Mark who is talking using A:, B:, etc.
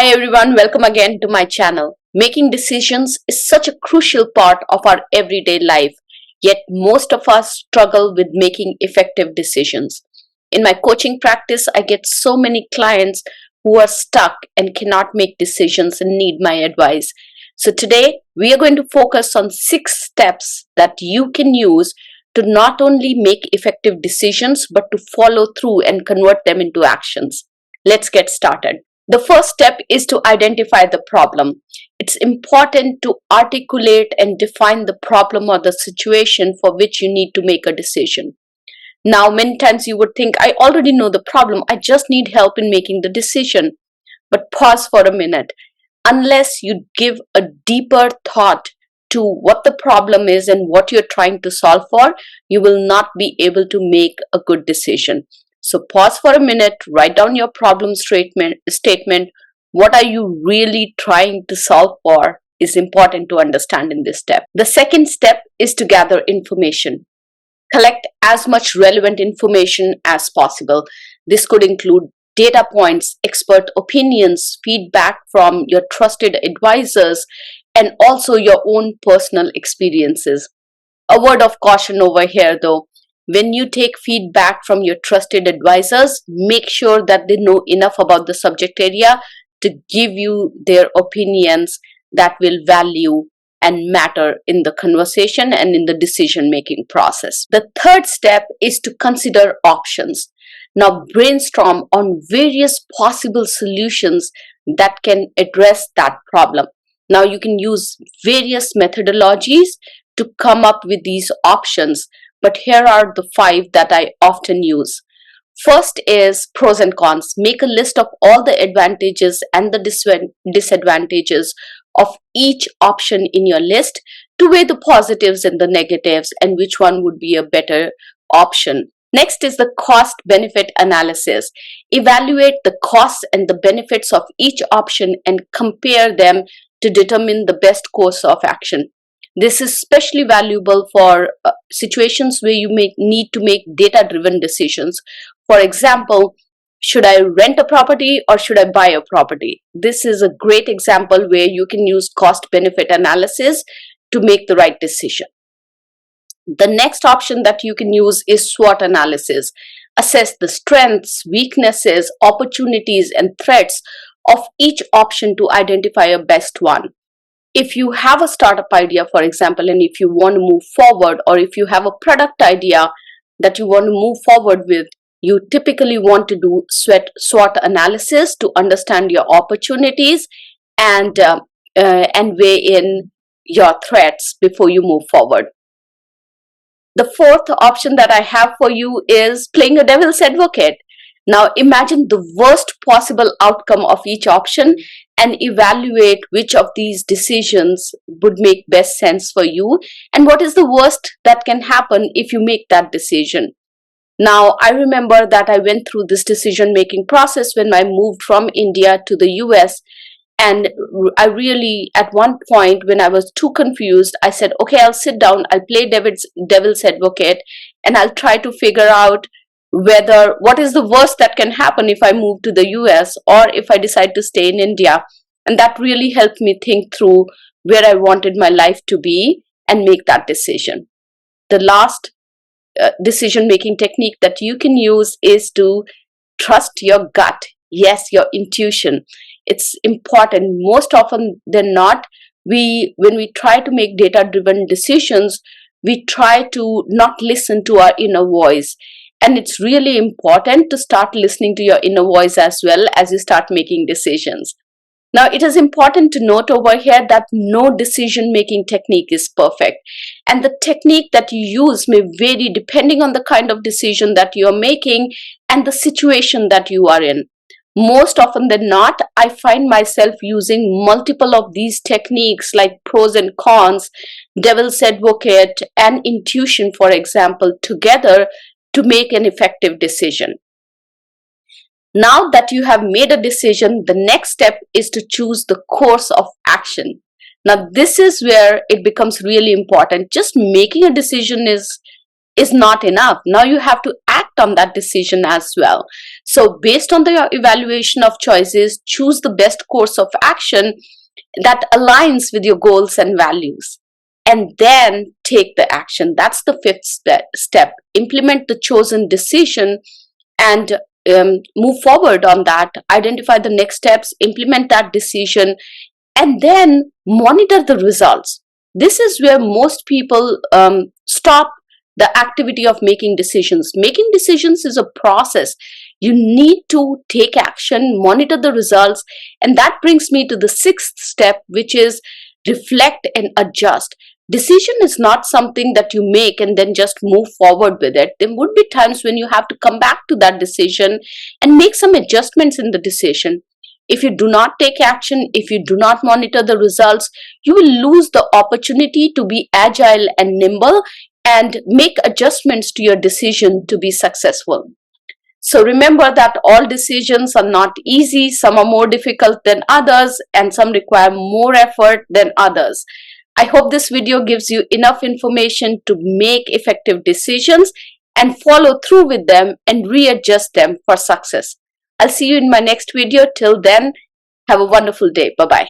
A: Hi everyone, welcome again to my channel. Making decisions is such a crucial part of our everyday life, yet most of us struggle with making effective decisions. In my coaching practice, I get so many clients who are stuck and cannot make decisions and need my advice. So today, we are going to focus on 6 steps that you can use to not only make effective decisions but to follow through and convert them into actions. Let's get started. The first step is to identify the problem. It's important to articulate and define the problem or the situation for which you need to make a decision. Now, many times you would think, I already know the problem, I just need help in making the decision. But pause for a minute. Unless you give a deeper thought to what the problem is and what you're trying to solve for, you will not be able to make a good decision. So pause for a minute, write down your problem statement. What are you really trying to solve for is important to understand in this step. The second step is to gather information. Collect as much relevant information as possible. This could include data points, expert opinions, feedback from your trusted advisors, and also your own personal experiences. A word of caution over here though. When you take feedback from your trusted advisors, make sure that they know enough about the subject area to give you their opinions that will value and matter in the conversation and in the decision-making process. The third step is to consider options. Now brainstorm on various possible solutions that can address that problem. Now you can use various methodologies to come up with these options, but here are the 5 that I often use. First is pros and cons. Make a list of all the advantages and the disadvantages of each option in your list to weigh the positives and the negatives and which one would be a better option. Next is the cost benefit analysis. Evaluate the costs and the benefits of each option and compare them to determine the best course of action. This is especially valuable for situations where you may need to make data-driven decisions. For example, should I rent a property or should I buy a property? This is a great example where you can use cost-benefit analysis to make the right decision. The next option that you can use is SWOT analysis. Assess the strengths, weaknesses, opportunities, and threats of each option to identify a best one. If you have a startup idea, for example, and if you want to move forward, or if you have a product idea that you want to move forward with, you typically want to do SWOT analysis to understand your opportunities and weigh in your threats before you move forward. The fourth option that I have for you is playing a devil's advocate. Now imagine the worst possible outcome of each option and evaluate which of these decisions would make best sense for you and what is the worst that can happen if you make that decision. Now I remember that I went through this decision making process when I moved from India to the US, and I really, at one point when I was too confused, I said, okay, I'll sit down, I'll play devil's advocate, and I'll try to figure out what is the worst that can happen if I move to the US or if I decide to stay in India. And that really helped me think through where I wanted my life to be and make that decision. The last decision-making technique that you can use is to trust your gut. Yes, your intuition. It's important. Most often than not, when we try to make data-driven decisions, we try to not listen to our inner voice. And it's really important to start listening to your inner voice as well as you start making decisions. Now, it is important to note over here that no decision-making technique is perfect. And the technique that you use may vary depending on the kind of decision that you're making and the situation that you are in. Most often than not, I find myself using multiple of these techniques like pros and cons, devil's advocate, and intuition, for example, together to make an effective decision. Now that you have made a decision, the next step is to choose the course of action. Now this is where it becomes really important. Just making a decision is is not enough. Now you have to act on that decision as well. So based on the evaluation of choices, choose the best course of action that aligns with your goals and values, and then take the action. That's the fifth step. Implement the chosen decision and move forward on that. Identify the next steps, implement that decision, and then monitor the results. This is where most people stop the activity of making decisions. Making decisions is a process. You need to take action, monitor the results, and that brings me to the sixth step, which is reflect and adjust. Decision is not something that you make and then just move forward with it. There would be times when you have to come back to that decision and make some adjustments in the decision. If you do not take action, if you do not monitor the results, you will lose the opportunity to be agile and nimble and make adjustments to your decision to be successful. So remember that all decisions are not easy. Some are more difficult than others, and some require more effort than others. I hope this video gives you enough information to make effective decisions and follow through with them and readjust them for success. I'll see you in my next video. Till then, have a wonderful day. Bye-bye.